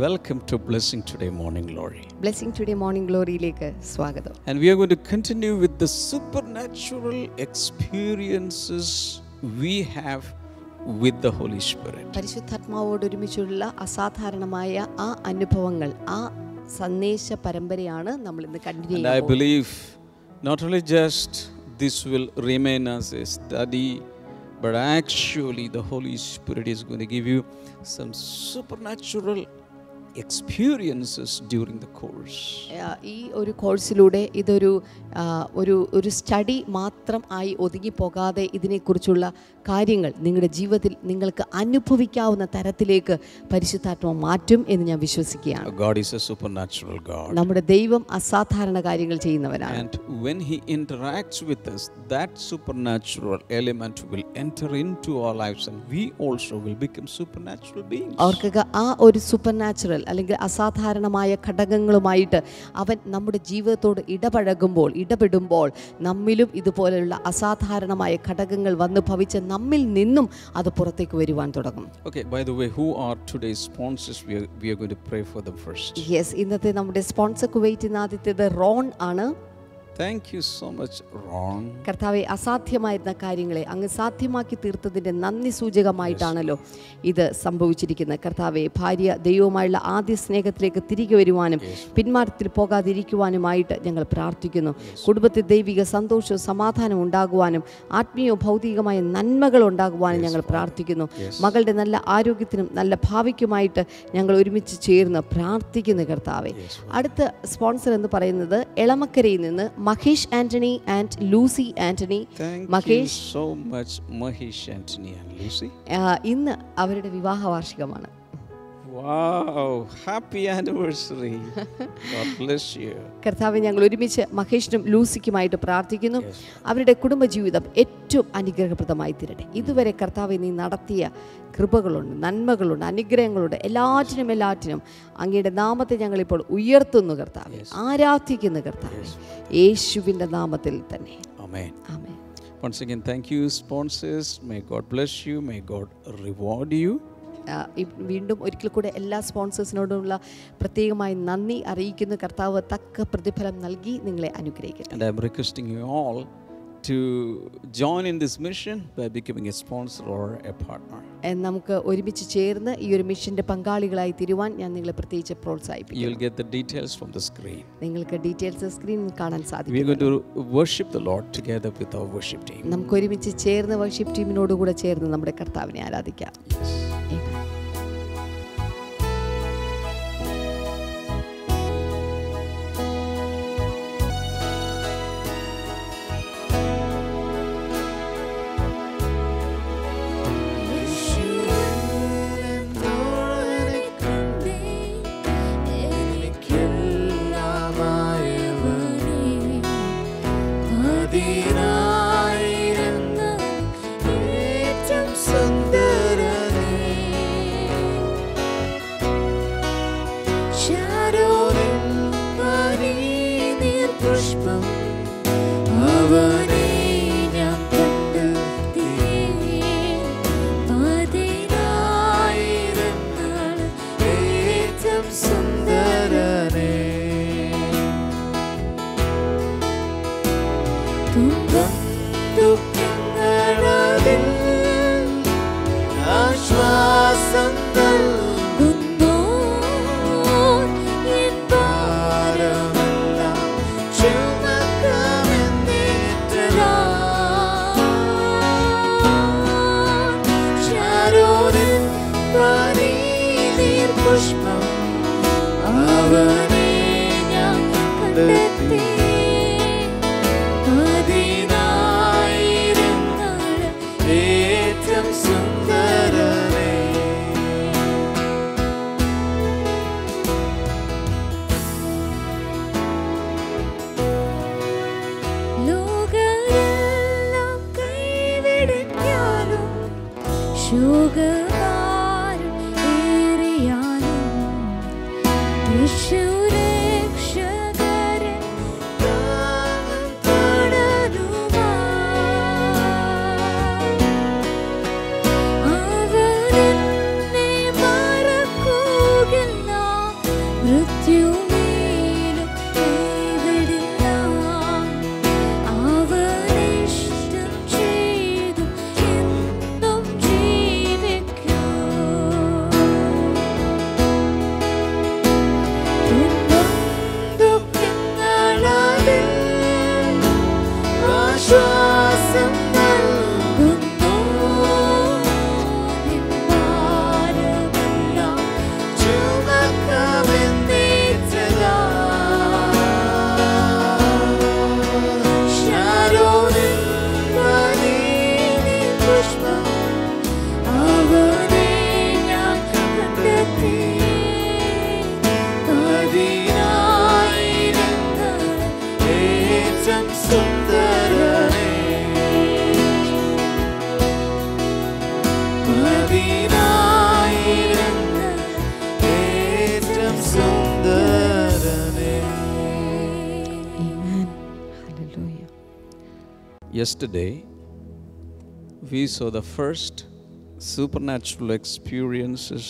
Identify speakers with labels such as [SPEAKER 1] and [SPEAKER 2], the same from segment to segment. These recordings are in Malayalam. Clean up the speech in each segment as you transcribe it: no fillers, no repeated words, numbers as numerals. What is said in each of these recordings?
[SPEAKER 1] Welcome to Blessing Today Morning Glory.
[SPEAKER 2] Blessing Today Morning Glory-യിലേക്ക് സ്വാഗതം.
[SPEAKER 1] And we are going to continue with the supernatural experiences we have with the Holy Spirit.
[SPEAKER 2] പരിശുദ്ധാത്മാവോട് ഒരുമിച്ചുള്ള അസാധാരണമായ ആ അനുഭവങ്ങൾ, ആ സന്ദേശ പരമ്പരയാണ് നമ്മൾ ഇന്ന് continue
[SPEAKER 1] And I believe not only just this will remain as a study, but actually the Holy Spirit is going to give you some supernatural experiences during the course.
[SPEAKER 2] ഈ ഒരു കോഴ്സിലൂടെ ഇതൊരു ഒരു സ്റ്റഡി മാത്രം ആയി ഒതുങ്ങി പോകാതെ ഇതിനെക്കുറിച്ചുള്ള കാര്യങ്ങൾ നിങ്ങളുടെ ജീവിതത്തിൽ നിങ്ങൾക്ക് അനുഭവിക്കാവുന്ന തരത്തിലേക്ക് പരിശുദ്ധാത്മ മാറ്റും എന്ന് ഞാൻ വിശ്വസിക്കുകയാണ്.
[SPEAKER 1] God is a supernatural God.
[SPEAKER 2] നമ്മുടെ ദൈവം അസാധാരണ കാര്യങ്ങൾ ചെയ്യുന്നവനാണ്.
[SPEAKER 1] And when he interacts with us, that supernatural element will enter into our lives and we also will become supernatural beings.
[SPEAKER 2] ഓർക്കുക, ആ ഒരു സൂപ്പർനാച്ചുറൽ അല്ലെങ്കിൽ അസാധാരണമായ ഘടകങ്ങളുമായിട്ട് അവൻ നമ്മുടെ ജീവിതത്തോട് ഇടപെടുമ്പോൾ നമ്മിലും ഇതുപോലെയുള്ള അസാധാരണമായ ഘടകങ്ങൾ വന്ന് ഭവിച്ച നമ്മിൽ നിന്നും അത് പുറത്തേക്ക് വരുവാൻ തുടങ്ങും.
[SPEAKER 1] Okay, by the way, who are today's sponsors? We are going to pray for them first.
[SPEAKER 2] Yes, ഇന്നത്തെ നമ്മുടെ സ്പോൺസർ കുവൈറ്റിൽ ആദ്യത്തേത് റോൺ ആണ്.
[SPEAKER 1] Thank you so much, Ron.
[SPEAKER 2] കർത്താവെ, അസാധ്യമായിരുന്ന കാര്യങ്ങളെ അങ്ങ് സാധ്യമാക്കി തീർത്തതിൻ്റെ നന്ദി സൂചകമായിട്ടാണല്ലോ ഇത് സംഭവിച്ചിരിക്കുന്നത്. കർത്താവെ, ഭാര്യ ദൈവവുമായുള്ള ആദ്യ സ്നേഹത്തിലേക്ക് തിരികെ വരുവാനും പിന്മാറ്റത്തിൽ പോകാതിരിക്കുവാനുമായിട്ട് ഞങ്ങൾ പ്രാർത്ഥിക്കുന്നു. കുടുംബത്തിൽ ദൈവിക സന്തോഷവും സമാധാനവും ഉണ്ടാകുവാനും ആത്മീയവും ഭൗതികമായ നന്മകൾ ഉണ്ടാകുവാനും ഞങ്ങൾ പ്രാർത്ഥിക്കുന്നു. മകളുടെ നല്ല ആരോഗ്യത്തിനും നല്ല ഭാവിക്കുമായിട്ട് ഞങ്ങൾ ഒരുമിച്ച് ചേർന്ന് പ്രാർത്ഥിക്കുന്നു. കർത്താവെ, അടുത്ത സ്പോൺസർ എന്ന് പറയുന്നത് എളമക്കരയിൽ നിന്ന് Mahesh Antony and Lucy Antony.
[SPEAKER 1] Thank you so much, Mahesh, Anthony and Lucy.
[SPEAKER 2] ഇന്ന് അവരുടെ വിവാഹ വാർഷികമാണ്.
[SPEAKER 1] Wow, happy anniversary. God bless you.
[SPEAKER 2] കർത്താവെ, ഞങ്ങൾ ഒരുമിച്ച് മഹേഷിനും ലൂസിക്കുമായിട്ട് പ്രാർത്ഥിക്കുന്നു. അവരുടെ കുടുംബജീവിതം ഏറ്റവും അനുഗ്രഹപ്രദമായി തീരട്ടെ. ഇതുവരെ കർത്താവെ നീ നടത്തിയ കൃപകളുണ്ട്, നന്മകളുണ്ട്, അനുഗ്രഹങ്ങളുണ്ട്. എല്ലാറ്റിനും അങ്ങയുടെ നാമത്തെ ഞങ്ങളിപ്പോൾ ഉയർത്തുന്നു കർത്താവെ, ആരാധിക്കുന്നു കർത്താവെ, യേശുവിൻ്റെ നാമത്തിൽ തന്നെ.
[SPEAKER 1] Amen.
[SPEAKER 2] Amen.
[SPEAKER 1] Once again, thank you, sponsors. May God bless you. May God reward you.
[SPEAKER 2] വീണ്ടും ഒരിക്കൽ കൂടെ എല്ലാ സ്പോൺസേഴ്സിനോടുമുള്ള പ്രത്യേകമായി നന്ദി അറിയിക്കുന്നു. കർത്താവ് തക്ക പ്രതിഫലം നൽകി നിങ്ങളെ അനുഗ്രഹിക്കട്ടെ.
[SPEAKER 1] And I am requesting you all to join in this mission by becoming a sponsor or a partner.
[SPEAKER 2] നമുക്ക് ഒരുമിച്ച് ചേർന്ന് ഈ ഒരു മിഷന്റെ പങ്കാളികളായി തീരുവാൻ ഞാൻ നിങ്ങളെ പ്രത്യേകിച്ച് പ്രോത്സാഹിപ്പിക്കുന്നു.
[SPEAKER 1] You will get the details from the screen.
[SPEAKER 2] നിങ്ങൾക്ക് ഡീറ്റെയിൽസ് സ്ക്രീനിൽ കാണാൻ സാധിക്കും.
[SPEAKER 1] We are going to worship the Lord together with our worship team.
[SPEAKER 2] നമുക്ക് ഒരുമിച്ച് ചേർന്ന് വർഷിപ്പ് ടീമിനോട് കൂടെ ചേർന്ന് നമ്മുടെ കർത്താവിനെ ആരാധിക്കാം.
[SPEAKER 3] അവനെന്നെ മറക്കുകയില്ല. മൃത്യുവിലും കൈവിടില്ല, അവനിഷ്ടം ചെയ്തു എന്നും ജീവിക്കും. ദുഃഖങ്ങളതിൽ ആശ്വാസം നൽകുന്നു. നിൻ ഭാരമെല്ലാം ചുമക്കാമെന്നേറ്റതാ. ശാരോനിൽ പനിനീർ പുഷ്പം, അവനെ ഞാൻ കണ്ടെത്തി. പതിനായിരങ്ങൾ ഏറ്റവും സുന്ദരനേ, പതിനായിരങ്ങൾ ഏറ്റവും സുന്ദരനേ.
[SPEAKER 2] Amen. Hallelujah.
[SPEAKER 1] Yesterday, we saw the first supernatural experiences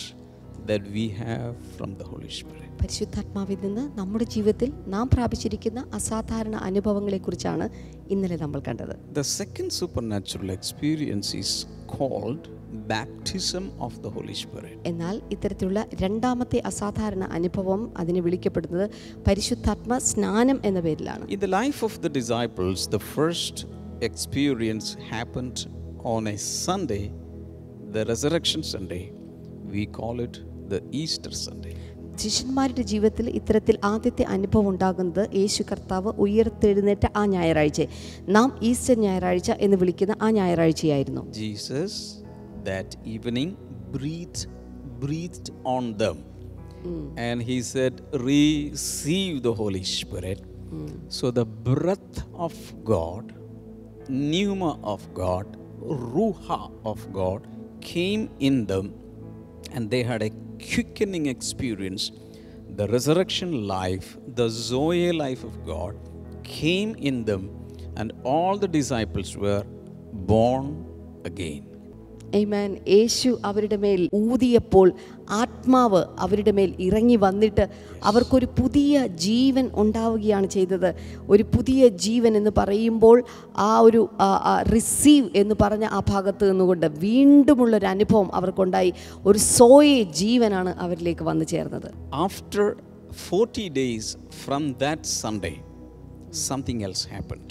[SPEAKER 1] that we have from the Holy Spirit.
[SPEAKER 2] പരിശുദ്ധാത്മാവിൽ നിന്ന് നമ്മുടെ ജീവിതത്തിൽ നാം പ്രാപിച്ചിരിക്കുന്ന അസാധാരണ അനുഭവങ്ങളെക്കുറിച്ചാണ് ഇന്നലെ നമ്മൾ കണ്ടത്.
[SPEAKER 1] The second supernatural experience is called baptism of the Holy Spirit.
[SPEAKER 2] എന്നാൽ ഇത്തരത്തിലുള്ള രണ്ടാമത്തെ അസാധാരണ അനുഭവം അതിനെ വിളിക്കപ്പെടുന്നത് പരിശുദ്ധാത്മ സ്നാനം എന്ന പേരിലാണ്.
[SPEAKER 1] In the life of the disciples, the first experience happened on a Sunday, the Resurrection Sunday. We call it the Easter Sunday.
[SPEAKER 2] ശിഷ്യന്മാരുടെ ജീവിതത്തിൽ ഇത്തരത്തിൽ ആദ്യത്തെ അനുഭവം ഉണ്ടാകുന്നത് യേശു കർത്താവ് ഉയർത്തെഴുന്നേറ്റ ആ ഞായറാഴ്ച, നാം ഈസ്റ്റർ ഞായറാഴ്ച എന്ന് വിളിക്കുന്ന ആ ഞായറാഴ്ചയായിരുന്നു.
[SPEAKER 1] Jesus that evening breathed on them, and he said, receive the Holy Spirit. So the breath of God, pneuma of God, ruha of God came in them, and they had a quickening experience. The resurrection life, the Zoe life of God came in them, and all the disciples were born again.
[SPEAKER 2] ആമേൻ. യേശു അവരുടെ മേൽ ഊതിയപ്പോൾ ആത്മാവ് അവരുടെ മേൽ ഇറങ്ങി വന്നിട്ട് അവർക്കൊരു പുതിയ ജീവൻ ഉണ്ടാവുകയാണ് ചെയ്തത്. ഒരു പുതിയ ജീവൻ എന്ന് പറയുമ്പോൾ ആ ഒരു റിസീവ് എന്ന് പറഞ്ഞ ആ ഭാഗത്ത് നിന്നുകൊണ്ട് വീണ്ടുമുള്ളൊരു അനുഭവം അവർക്കുണ്ടായി. ഒരു സോയെ ജീവനാണ് അവരിലേക്ക് വന്നു ചേർന്നത്.
[SPEAKER 1] After 40 days from that Sunday, something else happened.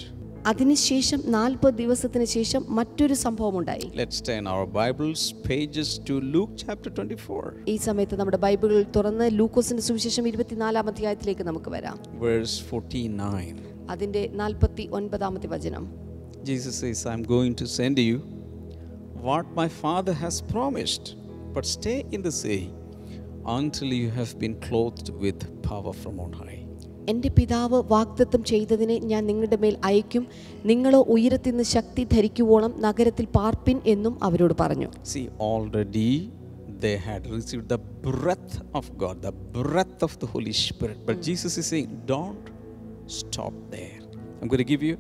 [SPEAKER 2] അതിനുശേഷം 40 ദിവസത്തിന് ശേഷം മറ്റൊരു സംഭവം ഉണ്ടായി.
[SPEAKER 1] Let's turn our Bibles pages to Luke chapter 24.
[SPEAKER 2] ഈ സമയത്ത് നമ്മുടെ ബൈബിൾ തുറന്ന് ലൂക്കോസിന്റെ സുവിശേഷം 24-ാം അധ്യായത്തിലേക്ക് നമുക്ക് വരാം.
[SPEAKER 1] Verse 49.
[SPEAKER 2] അതിന്റെ 49-ാമത്തെ വചനം.
[SPEAKER 1] Jesus says, I'm going to send you what my Father has promised, but stay in the city until you have been clothed with power from on high.
[SPEAKER 2] എൻ്റെ പിതാവ് വാഗ്ദത്തം ചെയ്തതിനെ ഞാൻ നിങ്ങളുടെ മേൽ അയക്കും, നിങ്ങളോ ഉയരത്തിൽ നിന്ന് ശക്തി ധരിക്കുവോളം നഗരത്തിൽ പാർപ്പിൻ എന്നും അവരോട് പറഞ്ഞു.
[SPEAKER 1] See, already they had received the breath of God, the breath of the Holy Spirit. But Jesus is saying, don't stop there. I'm going to give you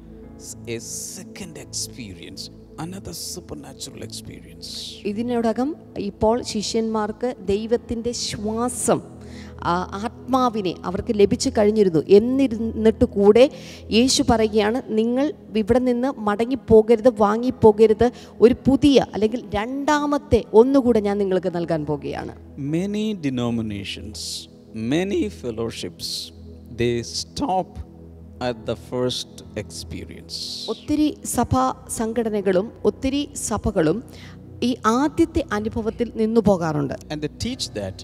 [SPEAKER 1] a second experience, another supernatural experience.
[SPEAKER 2] ഇതിനോടകം ഇപ്പോൾ ശിഷ്യന്മാർക്ക് ദൈവത്തിൻ്റെ ശ്വാസം, ആത്മാവിനെ അവർക്ക് ലഭിച്ചു കഴിഞ്ഞിരുന്നു. എന്നിരുന്നിട്ട് കൂടെ യേശു പറയുകയാണ്, നിങ്ങൾ ഇവിടെ നിന്ന് മടങ്ങിപ്പോകരുത്, വാങ്ങിപ്പോകരുത്, ഒരു പുതിയ അല്ലെങ്കിൽ രണ്ടാമത്തെ ഒന്നുകൂടെ ഞാൻ നിങ്ങൾക്ക് നൽകാൻ പോകുകയാണ്.
[SPEAKER 1] Many denominations, many fellowships, they stop at the first experience.
[SPEAKER 2] ഒത്തിരി സഭാ സംഘടനകളും ഒത്തിരി സഭകളും ഈ ആദ്യത്തെ അനുഭവത്തിൽ നിന്നു പോകാറുണ്ട്.
[SPEAKER 1] And they teach that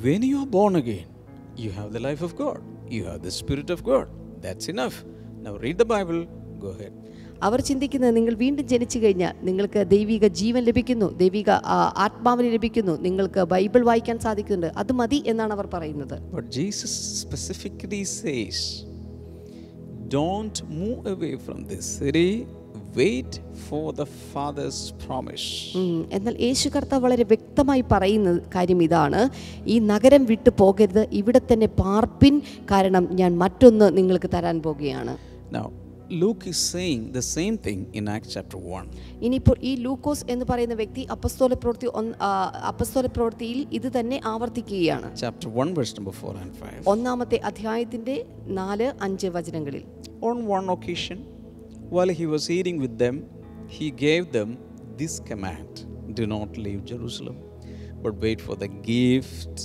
[SPEAKER 1] when you are born again, you have the life of God, you have the Spirit of God. That's enough. Now read the Bible, go ahead.
[SPEAKER 2] അവർ ചിന്തിക്കുന്നത്, നിങ്ങൾ വീണ്ടും ജനിച്ചു കഴിഞ്ഞാൽ നിങ്ങൾക്ക് ദൈവിക ജീവൻ ലഭിക്കുന്നു, ദൈവിക ആത്മാവിനെ ലഭിക്കുന്നു, നിങ്ങൾക്ക് ബൈബിൾ വായിക്കാൻ സാധിക്കുന്നുണ്ട്, അത് മതി എന്നാണ് അവർ പറയുന്നത്.
[SPEAKER 1] But Jesus specifically says, don't move away from this city, wait for the Father's promise.
[SPEAKER 2] എന്നാൽ യേശു കർത്താവ് വളരെ വ്യക്തമായി പറയുന്ന കാര്യം ഇതാണ്, ഈ നഗരം വിട്ടു പോകരുത്, ഇവിടെ തന്നെ പാർപ്പിൻ, കാരണം ഞാൻ മറ്റൊന്ന് നിങ്ങൾക്ക് തരാൻ പോകുകയാണ്.
[SPEAKER 1] Now Luke is saying the same thing in Acts chapter 1.
[SPEAKER 2] ഇനിയിപ്പോൾ ഈ ലൂക്കോസ് എന്ന് പറയുന്ന വ്യക്തി അപ്പസ്തോല പ്രവൃത്തിയിൽ ഇത് തന്നെ ആവർത്തിക്കുകയാണ്.
[SPEAKER 1] Chapter 1, verse number 4 and 5.
[SPEAKER 2] ഒന്നാമത്തെ അധ്യായത്തിന്റെ 4-5 വചനങ്ങളിൽ.
[SPEAKER 1] On one occasion, while he was eating with them, he gave them this command: do not leave Jerusalem, but wait for the gift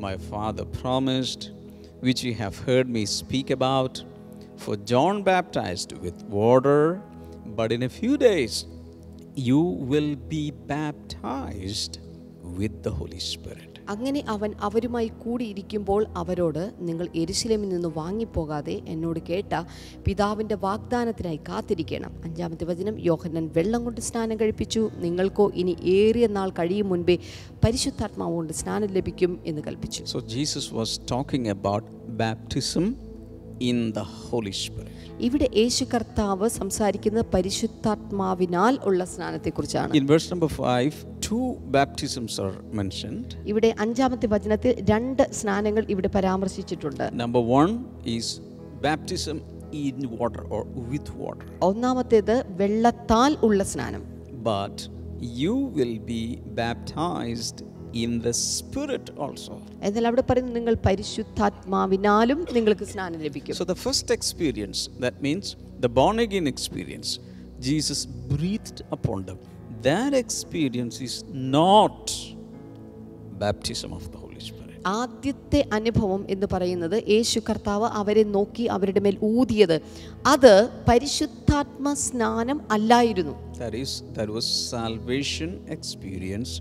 [SPEAKER 1] my Father promised, which you have heard me speak about. For John baptized with water, but in a few days you will be baptized with the Holy Spirit.
[SPEAKER 2] അങ്ങനെ അവൻ അവരുമായി കൂടിയിരിക്കുമ്പോൾ അവരോട്, നിങ്ങൾ യെരൂശലേമിൽ നിന്ന് വാങ്ങിപ്പോകാതെ എന്നോട് കേട്ട പിതാവിൻ്റെ വാഗ്ദാനത്തിനായി കാത്തിരിക്കണം. 5-ാമത്തെ വചനം, യോഹന്നാൻ വെള്ളം കൊണ്ട് സ്നാനം കഴിപ്പിച്ചു, നിങ്ങൾക്കോ ഇനി ഏറിയ നാൾ കഴിയും മുൻപേ പരിശുദ്ധാത്മാവ് കൊണ്ട് സ്നാനം ലഭിക്കും എന്ന് കൽപ്പിച്ചു.
[SPEAKER 1] So Jesus was talking about baptism in the Holy Spirit.
[SPEAKER 2] ഇവിടെ യേശു കർത്താവ് സംസാരിക്കുന്നത് പരിശുദ്ധാത്മാവിനാൽ ഉള്ള സ്നാനത്തെക്കുറിച്ചാണ്.
[SPEAKER 1] In verse number 5, 2 baptisms are mentioned.
[SPEAKER 2] ഇവിടെ 5-ാമത്തെ വചനത്തിൽ 2 സ്നാനങ്ങൾ ഇവിടെ പരാമർശിച്ചിട്ടുണ്ട്.
[SPEAKER 1] Number 1 is baptism in water or with water.
[SPEAKER 2] ഒന്നാമത്തേത് വെള്ളത്താൽ ഉള്ള സ്നാനം.
[SPEAKER 1] But you will be baptized in the Spirit also.
[SPEAKER 2] എന്നാൽ അവിടെ പറയുന്നത് നിങ്ങൾ പരിശുദ്ധാത്മാവിനാലും നിങ്ങൾക്ക് സ്നാനം ലഭിക്കും.
[SPEAKER 1] So the first experience, that means the born again experience, Jesus breathed upon them. That experience is not baptism of the Holy Spirit.
[SPEAKER 2] ആദ്യത്തെ അനുഭവം എന്ന് പറയുന്നത് യേശു കർത്താവ് അവരെ നോക്കി അവരുടെ മേൽ ഊതിയത് അത് പരിശുദ്ധാത്മ സ്നാനം അല്ലായിരുന്നു.
[SPEAKER 1] That was salvation experience,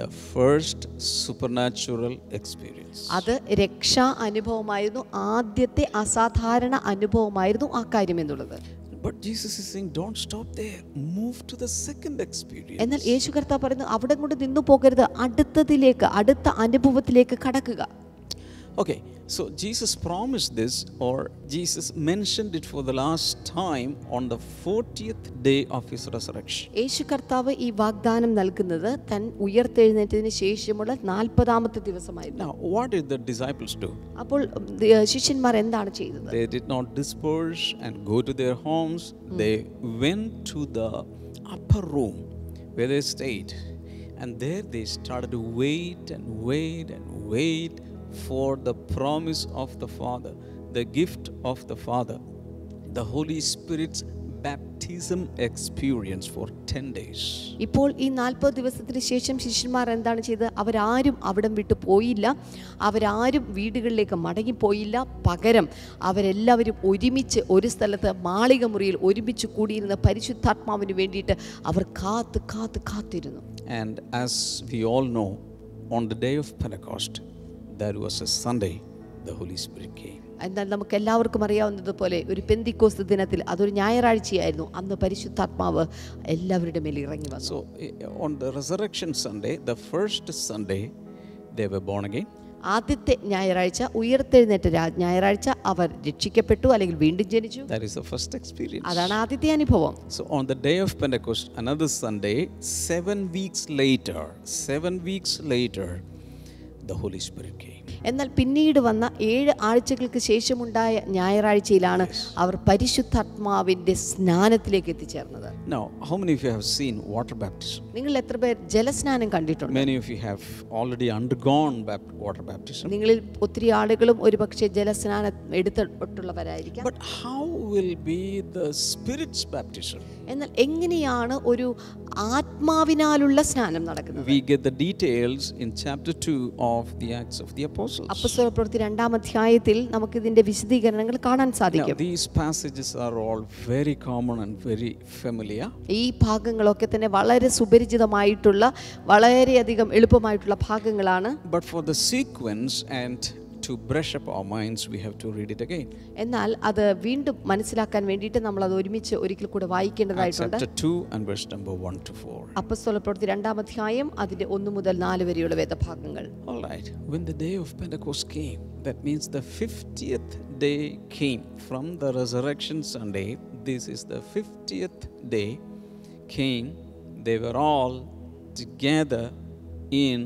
[SPEAKER 1] the first supernatural experience.
[SPEAKER 2] അത് രക്ഷാ അനുഭവമായിരുന്നു, ആദ്യത്തെ അസാധാരണ അനുഭവമായിരുന്നു ആ കാര്യം എന്നുള്ളത്.
[SPEAKER 1] But Jesus is saying, don't stop there, move to the second experience.
[SPEAKER 2] എന്നാൽ യേശു കർത്താവ് പറയുന്നു, അവിടെ കൊണ്ട് നിന്നു പോകരുത്, അടുത്ത അനുഭവത്തിലേക്ക് കടക്കുക.
[SPEAKER 1] Okay, so Jesus promised this, or Jesus mentioned it for the last time on the 40th day of his resurrection.
[SPEAKER 2] യേശു കർത്താവ് ഈ വാഗ്ദാനം നൽകുന്നത് തൻ ഉയർത്തെഴുന്നേറ്റതിന് ശേഷമുള്ള 40-ാമത്തെ ദിവസമായിരുന്നു.
[SPEAKER 1] Now, what did the disciples do?
[SPEAKER 2] അപ്പോൾ ശിഷ്യന്മാർ എന്താണ് ചെയ്തത്?
[SPEAKER 1] They did not disperse and go to their homes. They went to the upper room where they stayed, and there they started to wait and wait and wait for the promise of the Father, the gift of the Father, the Holy Spirit's baptism experience for 10 days.
[SPEAKER 2] ഇപ്പോൾ ഈ 40 ദിവസത്തിന് ശേഷം ശിഷ്യന്മാർ എന്താണ് ചെയ്തത്? അവരാരും അവിടം വിട്ടു പോയില്ല, അവരാരും വീടുകളിലേക്ക് മടങ്ങിപ്പോയില്ല. പകരം അവരെല്ലാവരും ഒരുമിച്ച് ഒരു സ്ഥലത്ത് മാളിക മുറിയിൽ ഒരുമിച്ച് കൂടിയിരുന്ന പരിശുദ്ധാത്മാവിന് വേണ്ടിയിട്ട് അവർ കാത്തിരുന്നു.
[SPEAKER 1] And as we all know, on the day of Pentecost, that was a Sunday, the Holy Spirit came.
[SPEAKER 2] എന്നാൽ നമുക്ക് എല്ലാവർക്കും അറിയാവുന്നതുപോലെ ഒരു പെന്തിക്കോസ്ത് ദിനത്തിൽ, അതൊരു ഞായറാഴ്ചയായിരുന്നു, അന്ന് പരിശുദ്ധാത്മാവ് എല്ലാവരുടെ മേൽ ഇറങ്ങി വന്നു.
[SPEAKER 1] So on the resurrection Sunday, the first Sunday, they were born again.
[SPEAKER 2] ആദ്യത്തെ ഞായറാഴ്ച, ഉയർത്തെഴുന്നേറ്റ ഞായറാഴ്ച അവർ രക്ഷിക്കപ്പെട്ടു അല്ലെങ്കിൽ വീണ്ടും ജനിച്ചു.
[SPEAKER 1] That is the first experience.
[SPEAKER 2] അതാണ് ആദ്യത്തെ അനുഭവം.
[SPEAKER 1] So on the day of Pentecost, another Sunday, 7 weeks later, the Holy Spirit came.
[SPEAKER 2] എന്നാൽ പിന്നീട് വന്ന 7 ആഴ്ചകൾക്ക് ശേഷമുണ്ടായ ഞായറാഴ്ചയിലാണ് അവർ പരിശുദ്ധാത്മാവിന്റെ സ്നാനത്തിലേക്ക് എത്തിച്ചേർന്നത്.
[SPEAKER 1] Now, how many of you have seen water baptism?
[SPEAKER 2] നിങ്ങൾ എത്ര പേർ ജലസ്നാനം കണ്ടിട്ടുണ്ട്?
[SPEAKER 1] Many of you have already undergone water baptism.
[SPEAKER 2] നിങ്ങളിൽ ഒത്തിരി ആളുകളും ഒരുപക്ഷെ ജലസ്നാനം എടുത്തിട്ടുള്ളവരായിരിക്കാം.
[SPEAKER 1] But how will be the Spirit's baptism?
[SPEAKER 2] എന്നാൽ എങ്ങനെയാണ് ഒരു ആത്മാവിനാലുള്ള സ്നാനം നടക്കുന്നത്?
[SPEAKER 1] We get the details in chapter 2 of the Acts of the Apostles.
[SPEAKER 2] അപ്പോസ്തലപ്രവൃത്തി 2-ാം അധ്യായത്തിൽ നമുക്ക് ഇതിന്റെ വിശദീകരണങ്ങൾ കാണാൻ സാധിക്കും.
[SPEAKER 1] Now, these passages are all very common and very familiar.
[SPEAKER 2] ഈ ഭാഗങ്ങളൊക്കെ തന്നെ വളരെ സുപരിചിതമായിട്ടുള്ള, വളരെയധികം എളുപ്പമായിട്ടുള്ള ഭാഗങ്ങളാണ്.
[SPEAKER 1] But for the sequence and to brush up our minds, we have to read it again.
[SPEAKER 2] എന്നാൽ അത് വീണ്ടും മനസ്സിലാക്കാൻ വേണ്ടിയിട്ട് നമ്മൾ അത് ഒരുമിച്ച് ഒരിക്കൽ കൂടെ വായിക്കേണ്ടതായിട്ടുണ്ട്.
[SPEAKER 1] Chapter 2 and verse number 1 to 4.
[SPEAKER 2] അപ്പോസ്തലപ്രവൃത്തി 2-ാം അധ്യായം അതിന്റെ 1 മുതൽ 4 വരെയുള്ള വേദഭാഗങ്ങൾ.
[SPEAKER 1] All right. When the day of Pentecost came, that means the 50th day came from the resurrection Sunday. This is the 50th day came. They were all together in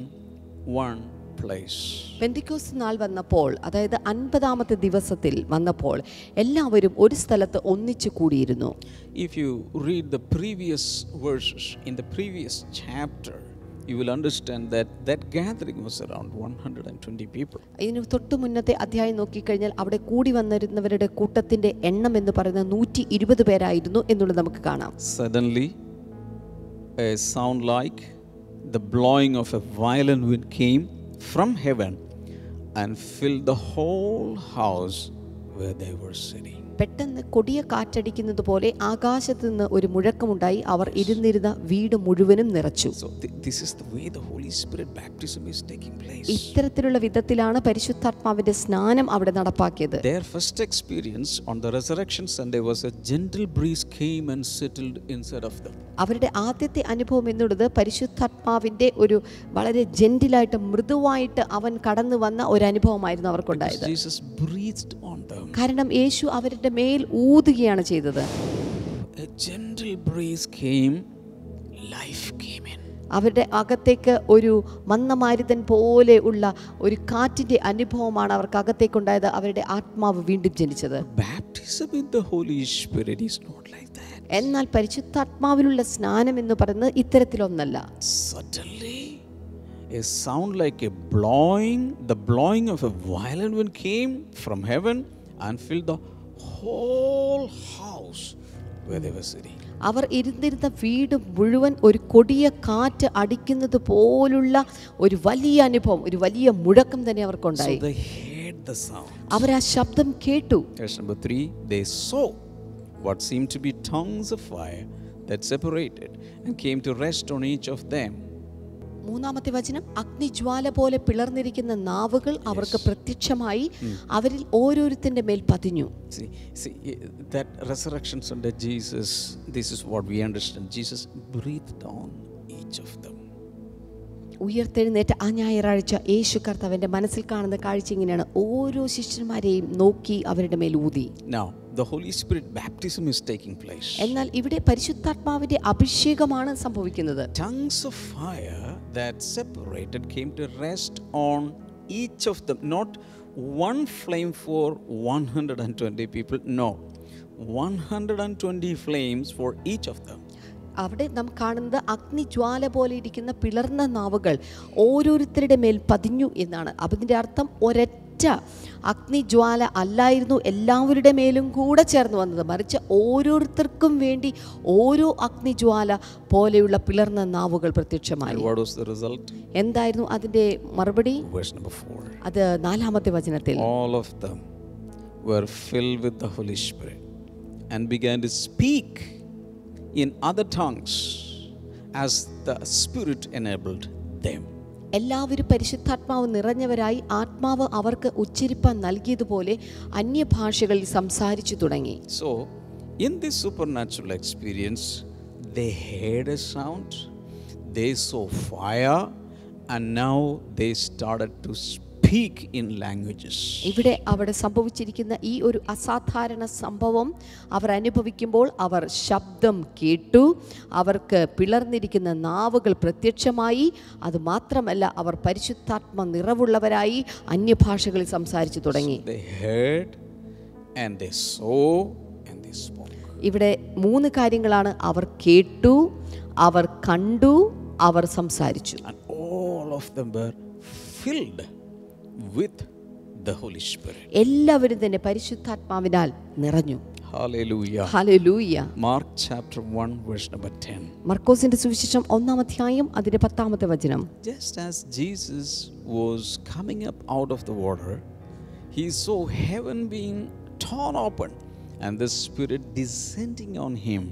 [SPEAKER 1] one place.
[SPEAKER 2] പെന്തിക്കോസ്ത് നാൾ വന്നപ്പോൾ, അതായത് 50-ാമത്തെ ദിവസത്തിൽ വന്നപ്പോൾ എല്ലാവരും ഒരു സ്ഥലത്ത് ഒന്നിച്ചു കൂടിയിരുന്നു.
[SPEAKER 1] If you read the previous verses in the previous chapter, you will understand that that gathering was around 120 people.
[SPEAKER 2] ഇതിന് തൊട്ട് മുന്നത്തെ അധ്യായം നോക്കിക്കഴിഞ്ഞാൽ അവിടെ കൂടി വന്നിരുന്നവരുടെ കൂട്ടത്തിന്റെ എണ്ണം എന്ന് പറയുന്നത് 120 പേരായിരുന്നു എന്നുള്ളത് നമുക്ക് കാണാം.
[SPEAKER 1] Suddenly a sound like the blowing of a violent wind came from heaven and filled the whole house where they were sitting.
[SPEAKER 2] പെട്ടെന്ന് കൊടിയ കാറ്റടിക്കുന്നത് പോലെ ആകാശത്ത് നിന്ന് ഒരു മുഴക്കമുണ്ടായി. അവർ ഇരുന്നിരുന്ന വീട് മുഴുവനും നിറച്ചു.
[SPEAKER 1] So this is the way the Holy Spirit baptism is taking place.
[SPEAKER 2] ഇത്തരത്തിലുള്ള വിധത്തിലാണ് പരിശുദ്ധാത്മാവിന്റെ സ്നാനം അവിടെ നടപ്പാക്കിയത്.
[SPEAKER 1] Their first experience on the resurrection Sunday was a gentle breeze came and settled inside of them.
[SPEAKER 2] അവരുടെ ആദ്യത്തെ അനുഭവം എന്നുള്ളത് പരിശുദ്ധാത്മാവിന്റെ ഒരു വളരെ ജെന്റിലായിട്ട് മൃദുവായിട്ട് അവൻ കടന്നു വന്ന ഒരു അനുഭവമായിരുന്നു അവർക്കുണ്ടായത്.
[SPEAKER 1] Jesus breathed on them.
[SPEAKER 2] കാരണം യേശു അവരുടെ മേൽ ഊതുകയാണ് ചെയ്തത്.
[SPEAKER 1] A gentle breeze came, life came in.
[SPEAKER 2] അവരുടെ അകത്തേക്ക് ഒരു മന്ദമാരുതൻ പോലെ ഉള്ള ഒരു കാറ്റിന്റെ അനുഭവമാണ് അവർക്ക് അകത്തേക്കുണ്ടായത്. അവരുടെ ആത്മാവ് വീണ്ടും ജനിച്ചത്.
[SPEAKER 1] Baptism in the Holy Spirit is not like that.
[SPEAKER 2] എന്നാൽ പരിശുദ്ധാത്മാവിലുള്ള സ്നാനം എന്ന് പറയുന്നത് ഇത്തരത്തിലൊന്നല്ല.
[SPEAKER 1] Suddenly a sound like a blowing, the blowing of a violent wind came from heaven and filled the whole house where they were sitting.
[SPEAKER 2] അവർ ഇരുന്നിരുന്ന വീട് മുഴുവൻ ഒരു കൊടിയ കാറ്റ് അടിക്കുന്നത് പോലുള്ള ഒരു വലിയ അനുഭവം, ഒരു വലിയ മുഴക്കം തന്നെ അവർക്കുണ്ടായി.
[SPEAKER 1] So they heard the sound.
[SPEAKER 2] അവർ ആ ശബ്ദം കേട്ടു.
[SPEAKER 1] Verse number 3, they saw what seemed to be tongues of fire that separated and came to rest on each of them.
[SPEAKER 2] മൂന്നാമത്തെ വചനം, അഗ്നിജ്വാല പോലെ പിളർന്നിരിക്കുന്ന നാവുകൾ അവർക്ക് പ്രത്യക്ഷമായി അവരിൽ ഓരോരുത്തന്റെ മേൽ പതിഞ്ഞു.
[SPEAKER 1] See that resurrection Sunday, Jesus, this is what we understand. Jesus breathed on each of them.
[SPEAKER 2] ഉയർത്തെഴുന്നേറ്റ ആ ഞായറാഴ്ച യേശു കർത്താവിന്റെ മനസ്സിൽ കാണുന്ന കാഴ്ച ഇങ്ങനെയാണ്. ഓരോ ശിഷ്യന്മാരെയും നോക്കി അവരുടെ മേൽ ഊതി.
[SPEAKER 1] Now the Holy Spirit baptism is taking place.
[SPEAKER 2] എന്നാൽ ഇവിടെ പരിശുദ്ധാത്മാവിന്റെ അഭിഷേകമാണ് സംഭവിക്കുന്നത്.
[SPEAKER 1] Tongues of fire that separated came to rest on each of them. Not one flame for 120 people. No, 120 flames for each of them.
[SPEAKER 2] അവിടെ നാം കാണുന്നത് അഗ്നിജ്വാല പോലെ ഇരിക്കുന്ന പിളർന്ന നാവുകൾ ഓരോരുത്തരുടെ മേൽ പതിഞ്ഞു എന്നാണ്. അതിൻ്റെ അർത്ഥം ഒരൊറ്റ അഗ്നിജ്വാല അല്ലായിരുന്നു എല്ലാവരുടെ മേലും കൂടെ ചേർന്ന് വന്നത്, മറിച്ച് ഓരോരുത്തർക്കും വേണ്ടി ഓരോ അഗ്നിജ്വാല പോലെയുള്ള പിളർന്ന നാവുകൾ പ്രത്യക്ഷമായി.
[SPEAKER 1] What was the result?
[SPEAKER 2] എന്തായിരുന്നു അതിൻ്റെ മറുപടി?
[SPEAKER 1] Verse number 4.
[SPEAKER 2] അത് 4-ാമത്തെ വചനത്തിൽ,
[SPEAKER 1] All of them were filled with the Holy Spirit and began to speak in other tongues as the Spirit enabled them.
[SPEAKER 2] എല്ലാവരും പരിശുദ്ധാത്മാവ് നിറഞ്ഞവരായി ആത്മാവ് അവർക്ക് ഉച്ചരിപ്പാൻ നൽകിയതുപോലെ അന്യഭാഷകളിൽ സംസാരിച്ചു തുടങ്ങി.
[SPEAKER 1] So in this supernatural experience, they heard a sound, they saw fire, and now they started to speak in languages.
[SPEAKER 2] ഇവിടെ അവിടെ സംഭവിച്ചിരിക്കുന്ന ഈ ഒരു അസാധാരണ സംഭവം അവർ അനുഭവിക്കുമ്പോൾ അവർ ശബ്ദം കേട്ടു, അവർക്ക് പിളർന്നിരിക്കുന്ന നാവുകൾ പ്രത്യക്ഷമായി. അതുമാത്രമല്ല, അവർ പരിശുദ്ധാത്മ നിറവുള്ളവരായി അന്യഭാഷകളിൽ സംസാരിച്ചു തുടങ്ങി.
[SPEAKER 1] They heard and they saw and they spoke.
[SPEAKER 2] ഇവിടെ 3 കാര്യങ്ങളാണ്. അവർ കേട്ടു, അവർ കണ്ടു, അവർ സംസാരിച്ചു.
[SPEAKER 1] And all of them were filled with the Holy Spirit.
[SPEAKER 2] എല്ലാവരും തന്നെ പരിശുദ്ധാത്മാവിനാൽ നിറഞ്ഞു.
[SPEAKER 1] Hallelujah.
[SPEAKER 2] Hallelujah.
[SPEAKER 1] Mark chapter 1 verse number 10.
[SPEAKER 2] മർക്കോസിന്റെ സുവിശേഷം 1-ാം അധ്യായം അതിന്റെ 10-ാമത്തെ വചനം.
[SPEAKER 1] Just as Jesus was coming up out of the water, he saw heaven being torn open and the Spirit descending on him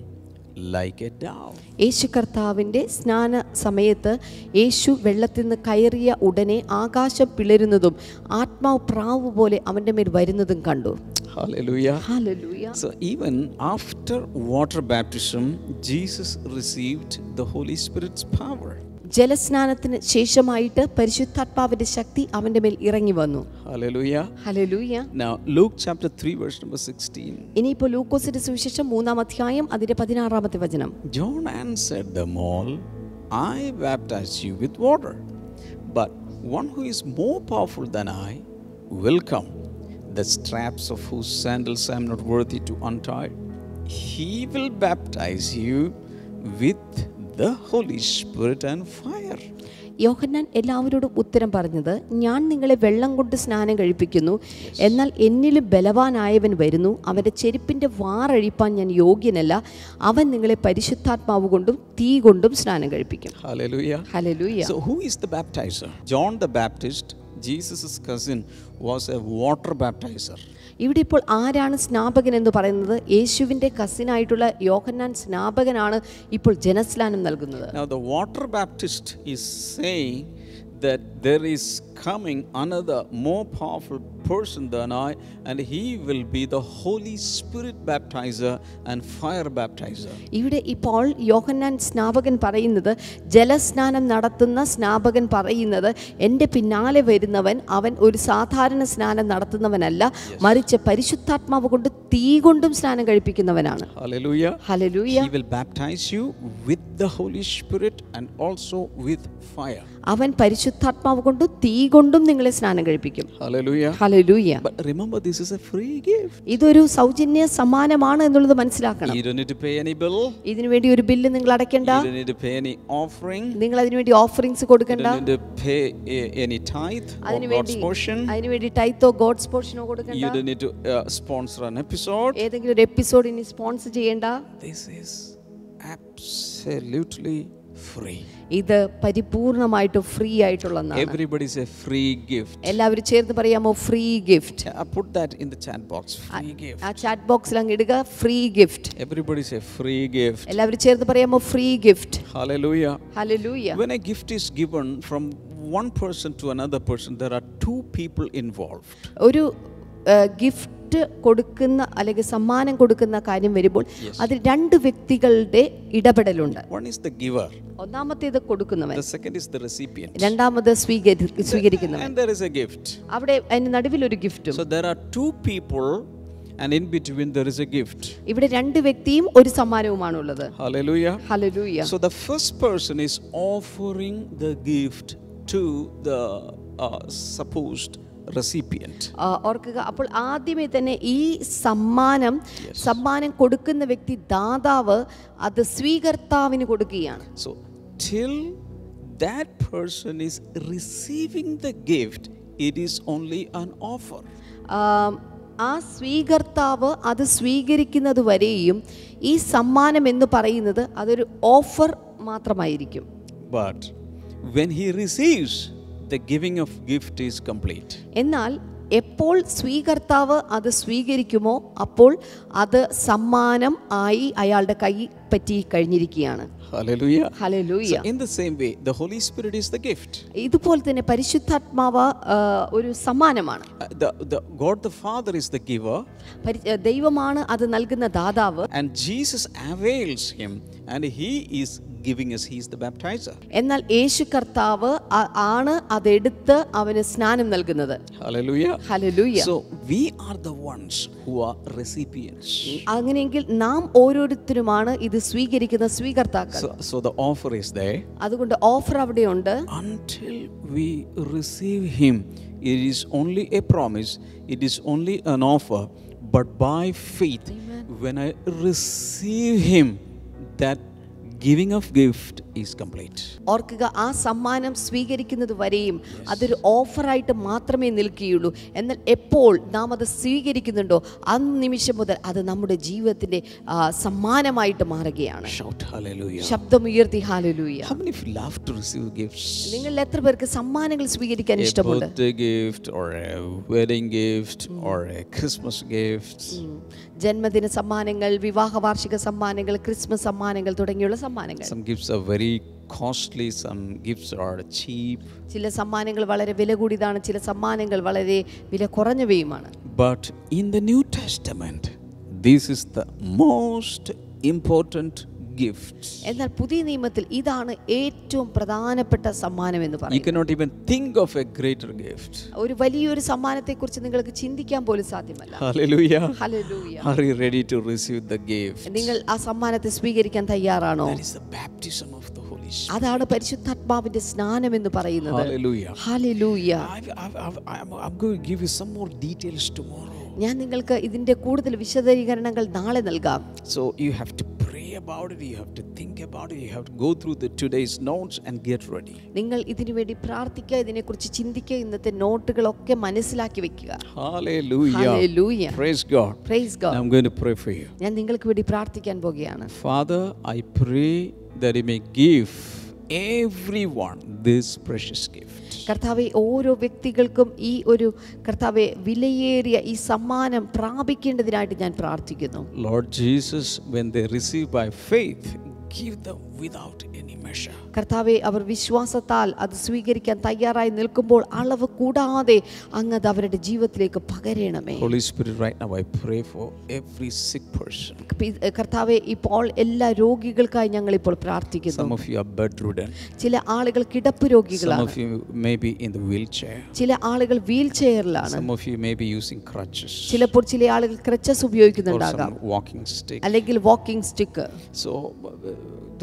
[SPEAKER 1] like a dove.
[SPEAKER 2] യേശു കർത്താവിന്റെ സ്നാന സമയത്ത് യേശു വെള്ളത്തിൽ നിന്ന് കയറിയ ഉടനെ ആകാശം പിളരുന്നതും ആത്മാവ് പ്രാവ് പോലെ അവന്റെ മേൽ വരുന്നതും കണ്ടു.
[SPEAKER 1] Hallelujah.
[SPEAKER 2] Hallelujah.
[SPEAKER 1] So even after water baptism, Jesus received the Holy Spirit's power.
[SPEAKER 2] ജലസ്നാനത്തിന് ശേഷമായിട്ട് പരിശുദ്ധാത്മാവിന്റെ ശക്തി അവന്റെ മേൽ ഇറങ്ങി വന്നു.
[SPEAKER 1] Hallelujah.
[SPEAKER 2] Hallelujah.
[SPEAKER 1] Now Luke chapter 3 verse number 16.
[SPEAKER 2] ഇനിയിപ്പോൾ ലൂക്കോസിന്റെ സുവിശേഷം 3-ാം അധ്യായം അതിന്റെ 16-ാമത്തെ വചനം.
[SPEAKER 1] John answered them all, I baptize you with water, but one who is more powerful than I will come, the straps of whose sandals I am not worthy to untie. He will baptize you with the Holy Spirit and fire.
[SPEAKER 2] യോഹന്നാൻ എല്ലാവരോടും ഉത്തരം പറഞ്ഞത്, ഞാൻ നിങ്ങളെ വെള്ളം കൊണ്ട് സ്നാനം കഴിപ്പിക്കുന്നു, എന്നാൽ എന്നിലും ബലവാനായവൻ വരുന്നു, അവൻ്റെ ചെരുപ്പിൻ്റെ വാറഴിപ്പാൻ ഞാൻ യോഗ്യനല്ല, അവൻ നിങ്ങളെ പരിശുദ്ധാത്മാവ് കൊണ്ടും തീ കൊണ്ടും സ്നാനം കഴിപ്പിക്കും.
[SPEAKER 1] Hallelujah.
[SPEAKER 2] Hallelujah.
[SPEAKER 1] So who is the baptizer? John the Baptist, Jesus' cousin, was a water baptizer.
[SPEAKER 2] ഇവിടെ ഇപ്പോൾ ആരാണ് സ്നാപകൻ എന്ന് പറയുന്നത്? യേശുവിൻ്റെ കസിനായിട്ടുള്ള യോഹന്നാൻ സ്നാപകനാണ് ഇപ്പോൾ ജനസ്നാനം നൽകുന്നത്.
[SPEAKER 1] Now the water baptist is saying that there is coming another more powerful person than I, and he will be the Holy Spirit baptizer and fire baptizer.
[SPEAKER 2] ഇവിടെ ഇപ്പോൾ യോഹന്നാൻ സ്നാപകൻ പറയുന്നത്, ജലസ്നാനം നടത്തുന്ന സ്നാപകൻ പറയുന്നത്, എൻ്റെ പിന്നാലെ വരുന്നവൻ അവൻ ഒരു സാധാരണ സ്നാനം നടത്തുന്നവനല്ല, മറിച്ച് പരിശുദ്ധാത്മാവ് കൊണ്ട് തീ കൊണ്ടും സ്നാനം കഴിപ്പിക്കുന്നവനാണ്.
[SPEAKER 1] Hallelujah.
[SPEAKER 2] Hallelujah.
[SPEAKER 1] He will baptize you with the Holy Spirit and also with fire.
[SPEAKER 2] അവൻ പരിശുദ്ധാത്മാവ് കൊണ്ടും തീ കൊണ്ടും നിങ്ങളെ സ്നാനം കഴിപ്പിക്കും.
[SPEAKER 1] Hallelujah.
[SPEAKER 2] Hallelujah.
[SPEAKER 1] But remember, this is a free gift.
[SPEAKER 2] ഇതൊരു സൗജന്യ സമ്മാനമാണ് എന്നുള്ളത് മനസ്സിലാക്കണം.
[SPEAKER 1] You don't need to pay any bill.
[SPEAKER 2] ഇതിനു വേണ്ടി ഒരു ബില്ല് നിങ്ങൾ അടയ്ക്കണ്ട.
[SPEAKER 1] You don't need to pay any offering.
[SPEAKER 2] നിങ്ങൾ അതിനു വേണ്ടി ഓഫറിംഗ്സ് കൊടുക്കണ്ട.
[SPEAKER 1] You don't need to pay any tithe or God's portion.
[SPEAKER 2] അതിനു വേണ്ടി ടൈത്തോ ഗോഡ്സ് പോർഷനോ കൊടുക്കണ്ട.
[SPEAKER 1] You don't need to sponsor an episode.
[SPEAKER 2] ഏതെങ്കിലും ഒരു എപ്പിസോഡ് ഇനി സ്പോൺസർ ചെയ്യണ്ട.
[SPEAKER 1] This is absolutely free.
[SPEAKER 2] ഇത് പരിപൂർണമായിട്ട് ഫ്രീ ആയിട്ടുള്ളതാണ്.
[SPEAKER 1] Everybody say free gift.
[SPEAKER 2] എല്ലാവരും ചേർന്ന് പറയാമോ? Free gift.
[SPEAKER 1] Put that in the chat box. Free gift.
[SPEAKER 2] ആ ചാറ്റ് ബോക്സിൽ അങ്ങ് ഇടുക, free gift.
[SPEAKER 1] Everybody say free gift.
[SPEAKER 2] എല്ലാവരും ചേർന്ന് പറയാമോ? Free gift.
[SPEAKER 1] Hallelujah.
[SPEAKER 2] Hallelujah.
[SPEAKER 1] When a gift is given from one person to another person, there are two people involved.
[SPEAKER 2] ഒരു ഗിഫ്റ്റ് കൊടുക്കുന്ന അല്ലെങ്കിൽ സമ്മാനം കൊടുക്കുന്ന കാര്യം വരുമ്പോൾ അതിൽ രണ്ട് വ്യക്തികളുടെ ഇടപെടലുണ്ട്.
[SPEAKER 1] One is the giver.
[SPEAKER 2] ഒന്നാമത്തേത് കൊടുക്കുന്നവൻ.
[SPEAKER 1] The second is the recipient.
[SPEAKER 2] രണ്ടാമത് സ്വീകരിക്കുന്നവൻ.
[SPEAKER 1] And there is a gift.
[SPEAKER 2] അവിടെ അതിന് നടുവിൽ ഒരു ഗിഫ്റ്റും.
[SPEAKER 1] So there are two people and in between there is a gift.
[SPEAKER 2] ഇവിടെ രണ്ട് വ്യക്തിയും ഒരു സമ്മാനവുമാണുള്ളത്.
[SPEAKER 1] Hallelujah.
[SPEAKER 2] Hallelujah.
[SPEAKER 1] So the first person is offering the gift to the supposed recipient.
[SPEAKER 2] ഓർക്കുക, അപ്പോൾ ആദ്യമേ തന്നെ ഈ സമ്മാനം കൊടുക്കുന്ന വ്യക്തി ദാതാവ് അത് സ്വീകർത്താവിന് കൊടുക്കുകയാണ്.
[SPEAKER 1] So till that person is receiving the gift, it is only an offer.
[SPEAKER 2] ആ സ്വീകർത്താവ് അത് സ്വീകരിക്കുന്നത് വരെയും ഈ സമ്മാനം എന്ന് പറയുന്നത് അതൊരു ഓഫർ മാത്രമായിരിക്കും.
[SPEAKER 1] But when he receives, the giving of gift is complete.
[SPEAKER 2] എന്നാൽ എപ്പോൾ സ്വീകർത്താവ് അത് സ്വീകരിക്കുമോ അപ്പോൾ അത് സമ്മാനം ആയി അയാളുടെ കൈ പറ്റി കഴിഞ്ഞിരിക്കുകയാണ്.
[SPEAKER 1] Hallelujah.
[SPEAKER 2] Hallelujah.
[SPEAKER 1] So in the same way, the Holy Spirit is the gift.
[SPEAKER 2] ഇതുപോലെ തന്നെ പരിശുദ്ധാത്മാവ് ഒരു സമ്മാനമാണ്.
[SPEAKER 1] God the Father is the giver.
[SPEAKER 2] ദൈവമാണ് അത് നൽകുന്ന ദാതാവ്.
[SPEAKER 1] And Jesus avails him and he is giving us, he is the baptizer.
[SPEAKER 2] എന്നാൽ യേശു കർത്താവ് ആണ് അതെടുത്ത് അവന് സ്നാനം നൽകുന്നത്.
[SPEAKER 1] Hallelujah.
[SPEAKER 2] Hallelujah.
[SPEAKER 1] So we are the ones who are recipients.
[SPEAKER 2] അങ്ങനെയെങ്കിൽ നാം ഓരോരുത്തരുമാണ് ഇത് സ്വീകരിക്കുന്ന സ്വീകർത്താക്കൾ.
[SPEAKER 1] So the offer is there.
[SPEAKER 2] അതുകൊണ്ട് ഓഫർ അവിടെയുണ്ട്.
[SPEAKER 1] Until we receive him, it is only a promise, it is only an offer, but by faith, when I receive him, that giving of gift is complete.
[SPEAKER 2] ഓർക്കുക, ആ സമ്മാനം സ്വീകരിക്കുന്നത് വരെയും അതൊരു ഓഫറായിട്ട് മാത്രമേ നിൽക്കുകയുള്ളൂ. എന്നാൽ എപ്പോൾ നാം അത് സ്വീകരിക്കുന്നുണ്ടോ ആ നിമിഷം മുതൽ അത് നമ്മുടെ ജീവിതത്തിന്റെ സമ്മാനമായിട്ട് മാറുകയാണ്.
[SPEAKER 1] Shout hallelujah.
[SPEAKER 2] ശബ്ദമുയർത്തി hallelujah.
[SPEAKER 1] How many of you love to receive gifts?
[SPEAKER 2] നിങ്ങൾ എത്ര പേർക്ക് സമ്മാനങ്ങൾ സ്വീകരിക്കാൻ
[SPEAKER 1] A
[SPEAKER 2] ഇഷ്ടമുണ്ട്?
[SPEAKER 1] birthday gift or a wedding gift or a Christmas gift.
[SPEAKER 2] ജന്മദിന സമ്മാനങ്ങൾ, വിവാഹ വാർഷിക സമ്മാനങ്ങൾ, ക്രിസ്മസ് സമ്മാനങ്ങൾ തുടങ്ങിയുള്ള സമ്മാനങ്ങൾ.
[SPEAKER 1] Some gifts are very costly, some gifts are cheap.
[SPEAKER 2] ചില സമ്മാനങ്ങൾ വളരെ വില കൂടിയതാണ്, ചില സമ്മാനങ്ങൾ വളരെ വില കുറഞ്ഞവയുമാണ്.
[SPEAKER 1] But in the New Testament, this is the most important gift.
[SPEAKER 2] എന്നാൽ പുതിയ നിയമത്തിൽ ഇതാണ് ഏറ്റവും പ്രധാനപ്പെട്ട സമ്മാനം എന്ന്
[SPEAKER 1] You
[SPEAKER 2] പറയുന്നത്.
[SPEAKER 1] cannot even think of a greater gift.
[SPEAKER 2] ഒരു വലിയൊരു സമ്മാനത്തെക്കുറിച്ച് നിങ്ങൾക്ക് ചിന്തിക്കാൻ പോലും സാധ്യമല്ല.
[SPEAKER 1] Hallelujah.
[SPEAKER 2] Hallelujah.
[SPEAKER 1] Are you ready to receive the gift?
[SPEAKER 2] നിങ്ങൾ ആ സമ്മാനത്തെ സ്വീകരിക്കാൻ തയ്യാറാണോ?
[SPEAKER 1] That is the baptism of the Holy Spirit.
[SPEAKER 2] അതാണ് പരിശുദ്ധാത്മാവിന്റെ സ്നാനം എന്ന് പറയുന്നത്.
[SPEAKER 1] Hallelujah.
[SPEAKER 2] Hallelujah.
[SPEAKER 1] I'm going to give you some more details tomorrow.
[SPEAKER 2] ഞാൻ നിങ്ങൾക്ക് ഇതിന്റെ കൂടുതൽ വിശദീകരണങ്ങൾ നാളെ നൽകാം.
[SPEAKER 1] So you have to pray about it, you have to think about it, you have to go through the today's notes and get ready.
[SPEAKER 2] നിങ്ങൾ ഇതിനു വേണ്ടി പ്രാർത്ഥിക്കുക, ഇതിനെക്കുറിച്ച് ചിന്തിക്കുക, ഇന്നത്തെ നോട്ടുകളൊക്കെ മനസ്സിലാക്കി വെക്കുക.
[SPEAKER 1] Hallelujah.
[SPEAKER 2] Hallelujah.
[SPEAKER 1] Praise God.
[SPEAKER 2] Praise God.
[SPEAKER 1] I'm going to pray for you.
[SPEAKER 2] ഞാൻ നിങ്ങൾക്ക് വേണ്ടി പ്രാർത്ഥിക്കാൻ പോകുകയാണ്.
[SPEAKER 1] Father, I pray that you may give everyone this precious gift.
[SPEAKER 2] കർത്താവെ, ഓരോ വ്യക്തികൾക്കും ഈ ഒരു കർത്താവെ വിലയേറിയ ഈ സമ്മാനം പ്രാപിക്കേണ്ടതിനായിട്ട് ഞാൻ പ്രാർത്ഥിക്കുന്നു.
[SPEAKER 1] Lord Jesus, when they receive by faith, give them without any measure.
[SPEAKER 2] കർത്താവെ, അവർ വിശ്വാസത്താൽ അത് സ്വീകരിക്കാൻ തയ്യാറായി നിൽക്കുമ്പോൾ അളവ് കൂടാതെ അങ്ങ് അത് അവരുടെ ജീവിതത്തിലേക്ക് പകരണമേ.
[SPEAKER 1] Holy Spirit, right now I pray for every sick person.
[SPEAKER 2] കർത്താവെ, ഇപ്പോൾ എല്ലാ രോഗികൾക്കായി ഞങ്ങൾ ഇപ്പോൾ പ്രാർത്ഥിക്കുന്നു.
[SPEAKER 1] Some of you are bedridden.
[SPEAKER 2] ചില ആളുകൾ കിടപ്പ്
[SPEAKER 1] Some
[SPEAKER 2] രോഗികളാണ്.
[SPEAKER 1] of you may be in the wheelchair.
[SPEAKER 2] ചില ആളുകൾ wheel ചെയറിലാണ്.
[SPEAKER 1] Some of you may be using crutches
[SPEAKER 2] ചിലപ്പോൾ ചില ആളുകൾ crutches
[SPEAKER 1] or
[SPEAKER 2] ഉപയോഗിക്കുന്നുണ്ടാകാം,
[SPEAKER 1] some walking stick.
[SPEAKER 2] അല്ലെങ്കിൽ walking stick.
[SPEAKER 1] So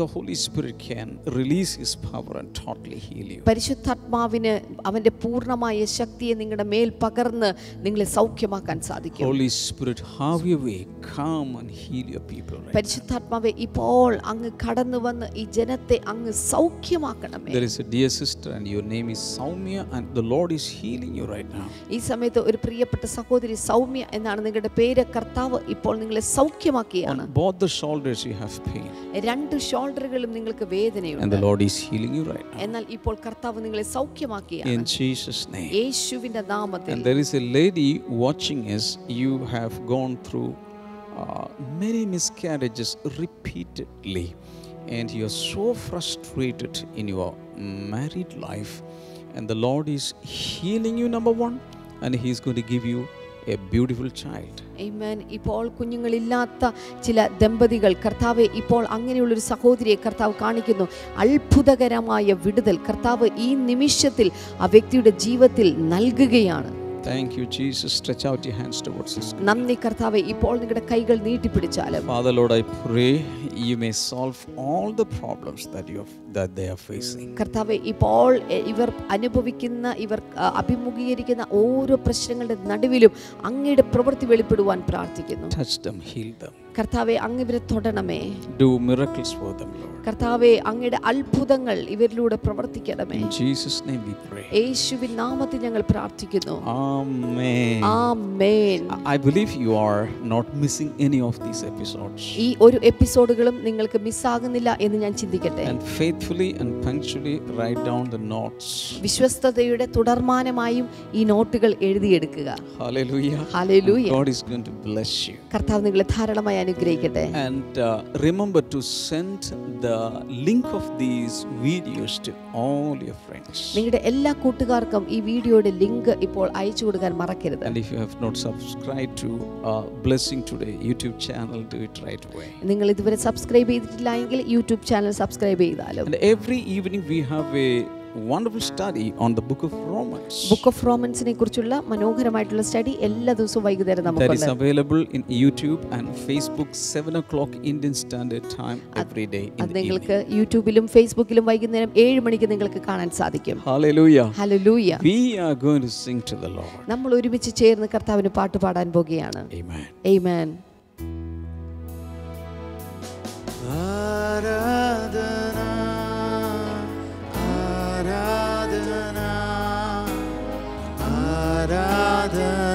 [SPEAKER 1] the Holy Spirit can release His power and totally heal you.
[SPEAKER 2] പരിശുദ്ധാത്മാവിന് അവന്റെ പൂർണ്ണമായ ശക്തിയെ നിങ്ങളുടെ മേൽ പകർന്ന് നിങ്ങളെ സൗഖ്യമാക്കാൻ സാധിക്കും.
[SPEAKER 1] Holy Spirit, have your way, come and heal your people right now.
[SPEAKER 2] പരിശുദ്ധാത്മാവെ, ഇപ്പോൾ അങ്ങ് കടന്നു വന്ന് ഈ ജനത്തെ അങ്ങ് സൗഖ്യമാക്കണമേ.
[SPEAKER 1] There is a dear sister and your name is Soumya and the Lord is healing you right now.
[SPEAKER 2] ഈ സമയത്ത് ഒരു പ്രിയപ്പെട്ട സഹോദരി സൗമ്യ എന്നാണ് നിങ്ങളുടെ പേര്. കർത്താവ് ഇപ്പോൾ നിങ്ങളെ സൗഖ്യമാക്കിയാണ്.
[SPEAKER 1] On both the shoulders you have pain.
[SPEAKER 2] രണ്ട് ഷോൾഡറുകളും നിങ്ങൾക്ക്
[SPEAKER 1] And the
[SPEAKER 2] വേദനയുണ്ട്.
[SPEAKER 1] Lord is healing you right now.
[SPEAKER 2] എന്നാൽ ഇപ്പോൾ കർത്താവ് നിങ്ങളെ സൗഖ്യമാക്കിയാണ്
[SPEAKER 1] In Jesus' name.
[SPEAKER 2] യേശുവിന്റെ നാമത്തിൽ.
[SPEAKER 1] And there is a lady watching us. You have gone through many miscarriages repeatedly. And you are so frustrated in your married life. And the Lord is healing you, number one. And He is going to give you a beautiful child.
[SPEAKER 2] ആമേൻ. ഇപ്പോൾ കുഞ്ഞുങ്ങളില്ലാത്ത ചില ദമ്പതികൾ, കർത്താവ് ഇപ്പോൾ അങ്ങനെയുള്ളൊരു സഹോദരിയെ കർത്താവ് കാണിക്കുന്നു. അത്ഭുതകരമായ വിടുതൽ കർത്താവ് ഈ നിമിഷത്തിൽ ആ വ്യക്തിയുടെ ജീവിതത്തിൽ നൽകുകയാണ്.
[SPEAKER 1] Thank you, Jesus. Stretch out your hands towards us.
[SPEAKER 2] നന്ദി കർത്താവേ. ഇപ്പോൾ നിങ്ങളുടെ കൈകൾ നീട്ടിപ്പിടിച്ചാലും
[SPEAKER 1] Father, Lord, I pray you may solve all the problems that they are facing.
[SPEAKER 2] കർത്താവേ, ഇപ്പോൾ ഇവർ അനുഭവിക്കുന്ന ഇവർ അഭിമുഖീകരിക്കുന്ന ഓരോ പ്രശ്നങ്ങളുടെ നടുവിലും അങ്ങയുടെ പ്രവൃത്തി വെളിപ്പെടുവാൻ പ്രാർത്ഥിക്കുന്നു.
[SPEAKER 1] Touch them, heal them.
[SPEAKER 2] കർത്താവേ, അങ്ങ് ഇവരെ തൊടണമേ.
[SPEAKER 1] Do miracles for them, Lord.
[SPEAKER 2] കർത്താവേ, അങ്ങയുടെ അത്ഭുതങ്ങൾ ഇവരിലൂടെ പ്രവർത്തിക്കണമേ.
[SPEAKER 1] In Jesus' name we pray.
[SPEAKER 2] യേശുവിൻ നാമത്തിൽ ഞങ്ങൾ പ്രാർത്ഥിക്കുന്നു.
[SPEAKER 1] Amen.
[SPEAKER 2] Amen.
[SPEAKER 1] I believe you are not missing any of these episodes.
[SPEAKER 2] ഈ ഒരു എപ്പിസോഡുകളും നിങ്ങൾക്ക് മിസ്സാകുന്നില്ല എന്ന് ഞാൻ ചിന്തിക്കട്ടെ.
[SPEAKER 1] And faithfully and punctually write down the notes.
[SPEAKER 2] വിശ്വസ്തതയുടെ തുടർമാനമായും ഈ നോട്ടുകൾ എഴുതിയെടുക്കുക.
[SPEAKER 1] Hallelujah.
[SPEAKER 2] Hallelujah.
[SPEAKER 1] God is going to bless you.
[SPEAKER 2] കർത്താവ് നിങ്ങളെ ധാരാളമായി അനുഗ്രഹിക്കട്ടെ.
[SPEAKER 1] And remember to send the link of these videos to all your friends.
[SPEAKER 2] നിങ്ങളുടെ എല്ലാ കൂട്ടുകാർക്കും ഈ വീഡിയോയുടെ ലിങ്ക് ഇപ്പോൾ അയച്ചു കൊടുക്കാൻ മറക്കരുത്.
[SPEAKER 1] And if you have not subscribed to Blessing Today YouTube channel, do it right away.
[SPEAKER 2] നിങ്ങൾ ഇതുവരെ സബ്സ്ക്രൈബ് ചെയ്തിട്ടില്ല എങ്കിൽ യൂട്യൂബ് ചാനൽ സബ്സ്ക്രൈബ് ചെയ്താലും.
[SPEAKER 1] And every evening we have a wonderful study on the book of Romans.
[SPEAKER 2] Book of റോമൻസിനെ കുറിച്ചുള്ള മനോഹരമായിട്ടുള്ള സ്റ്റഡി എല്ലാ ദിവസവും വൈകുന്നേരം
[SPEAKER 1] That is
[SPEAKER 2] നമുക്കുണ്ട്.
[SPEAKER 1] available in YouTube and Facebook 7 o'clock Indian Standard Time every day in
[SPEAKER 2] അത്
[SPEAKER 1] the
[SPEAKER 2] നിങ്ങൾക്ക്
[SPEAKER 1] evening.
[SPEAKER 2] യൂട്യൂബിലും ഫേസ്ബുക്കിലും വൈകുന്നേരം 7 മണിക്ക് നിങ്ങൾക്ക് കാണാൻ സാധിക്കും.
[SPEAKER 1] Hallelujah.
[SPEAKER 2] Hallelujah.
[SPEAKER 1] We are going to sing to the Lord.
[SPEAKER 2] നമ്മൾ ഒരുമിച്ച് ചേർന്ന് കർത്താവിന് പാട്ട് പാടാൻ പോകുകയാണ്.
[SPEAKER 1] Amen.
[SPEAKER 2] ആമേൻ.
[SPEAKER 3] ആരാധന ആരാധന ആരാധന